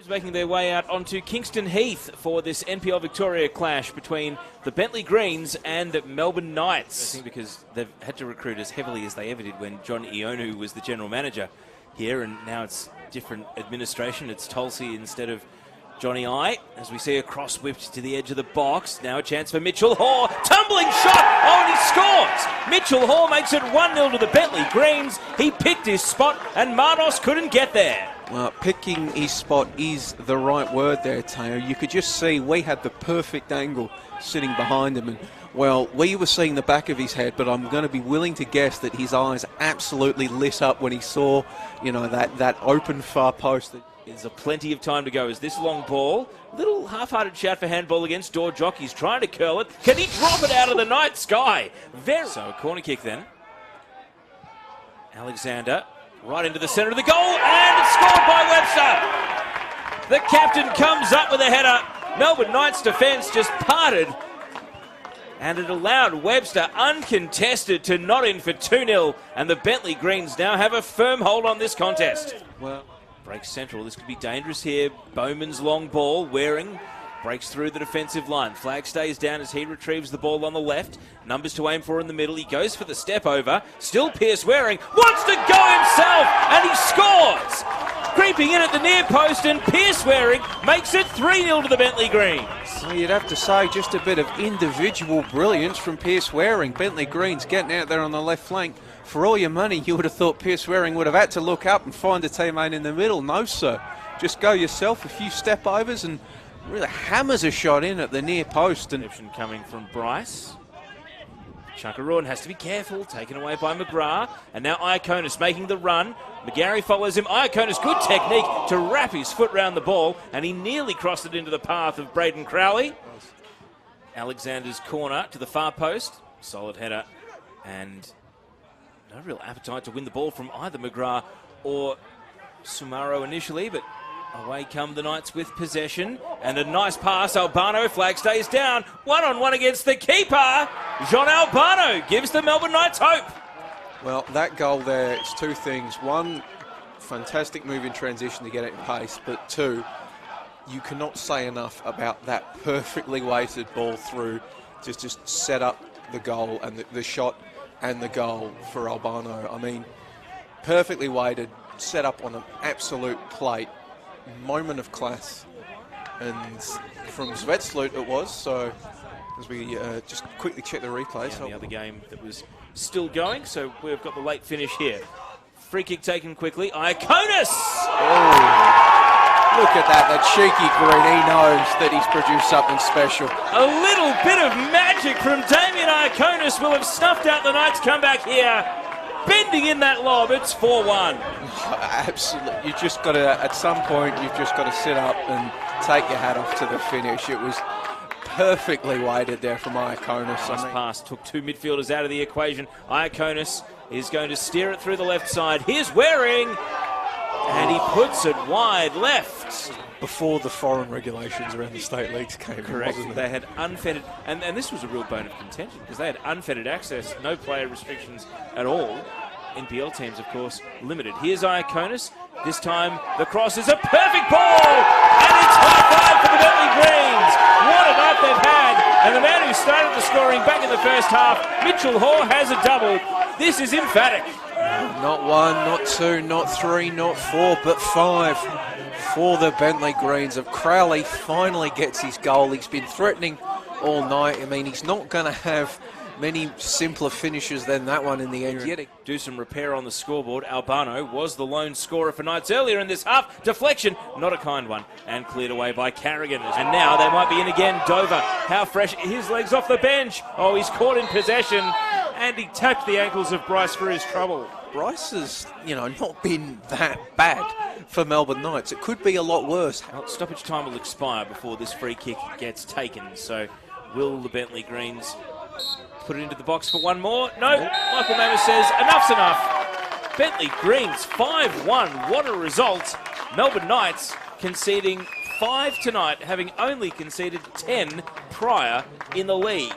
Making their way out onto Kingston Heath for this NPL Victoria clash between the Bentley Greens and Melbourne Knights. I think because they've had to recruit as heavily as they ever did when John Ionu was the general manager here, and now it's different administration. It's Tulsi instead of Johnny I, as we see a cross whipped to the edge of the box. Now a chance for Mitchell Hoare. Tumbling shot. Oh, and he scores. Mitchell Hoare makes it 1-0 to the Bentley Greens. He picked his spot and Mardos couldn't get there. Well, picking his spot is the right word there, Teo. You could just see we had the perfect angle sitting behind him. And, well, we were seeing the back of his head, but I'm going to be willing to guess that his eyes absolutely lit up when he saw, you know, that open far post. There's plenty of time to go as this long ball, little half-hearted shout for handball against Door Jockey's trying to curl it. Can he drop it out of the night sky? So a corner kick then. Alexander right into the centre of the goal, and it's scored by Webster. The captain comes up with a header. Melbourne Knights defence just parted, and it allowed Webster uncontested to not in for 2-0, and the Bentley Greens now have a firm hold on this contest. Well, breaks central. This could be dangerous here. Bowman's long ball. Waring breaks through the defensive line. Flag stays down as he retrieves the ball on the left. Numbers to aim for in the middle. He goes for the step over. Still Pierce Waring wants to go himself, and he scores. Creeping in at the near post, and Pierce Waring makes it 3-0 to the Bentley Greens. Well, you'd have to say just a bit of individual brilliance from Pierce Waring. Bentley Greens getting out there on the left flank. For all your money, you would have thought Pierce Waring would have had to look up and find a teammate in the middle. No, sir. Just go yourself, a few step overs, and really hammers a shot in at the near post. And coming from Bryce. Chunkaroon has to be careful, taken away by McGrath. And now Iaconis making the run. McGarry follows him. Iaconis, good technique to wrap his foot round the ball, and he nearly crossed it into the path of Braden Crowley. Alexander's corner to the far post. Solid header, and no real appetite to win the ball from either McGrath or Sumaro initially, but away come the Knights with possession, and a nice pass. Albano, flag stays down. One-on-one against the keeper. Jean Albano gives the Melbourne Knights hope. Well, that goal there, it's two things. One, fantastic move in transition to get it in pace, but two, you cannot say enough about that perfectly weighted ball through to just set up the goal and the shot and the goal for Albano. I mean, perfectly weighted, set up on an absolute plate. Moment of class, and from Zwetsloot it was. So as we just quickly check the replay, so the other game that was still going, so we've got the late finish here. Free kick taken quickly. Iaconis! Oh, look at that cheeky grin. He knows that he's produced something special. A little bit of magic from Damien Iaconis will have snuffed out the Knights' comeback here. Bending in that lob, it's 4-1. Absolutely. You just got to, at some point, you've just got to sit up and take your hat off to the finish. It was perfectly weighted there from Iaconis. This pass took two midfielders out of the equation. Iaconis is going to steer it through the left side. Here's Waring, and he puts it wide left. Before the foreign regulations around the state leagues came. Correct. They had unfettered, and this was a real bone of contention because they had unfettered access, no player restrictions at all. NPL teams, of course, limited. Here's Iaconis. This time the cross is a perfect ball, and it's high five for the Bentley Greens. What a night they've had, and the man who started the scoring back in the first half, Mitchell Hoare, has a double. This is emphatic. Not one, not two, not three, not four, but five for the Bentley Greens. Of Crowley finally gets his goal. He's been threatening all night. I mean, he's not going to have many simpler finishes than that one in the end. Yet do some repair on the scoreboard. Albano was the lone scorer for Knights earlier in this half. Deflection, not a kind one, and cleared away by Carrigan. And now they might be in again. Dover, how fresh, his legs off the bench. Oh, he's caught in possession, and he tapped the ankles of Bryce for his trouble. Bryce has, not been that bad for Melbourne Knights. It could be a lot worse. Well, stoppage time will expire before this free kick gets taken. So will the Bentley Greens put it into the box for one more? No, Michael Mamer says enough's enough. Bentley Greens 5-1. What a result. Melbourne Knights conceding 5 tonight, having only conceded 10 prior in the league.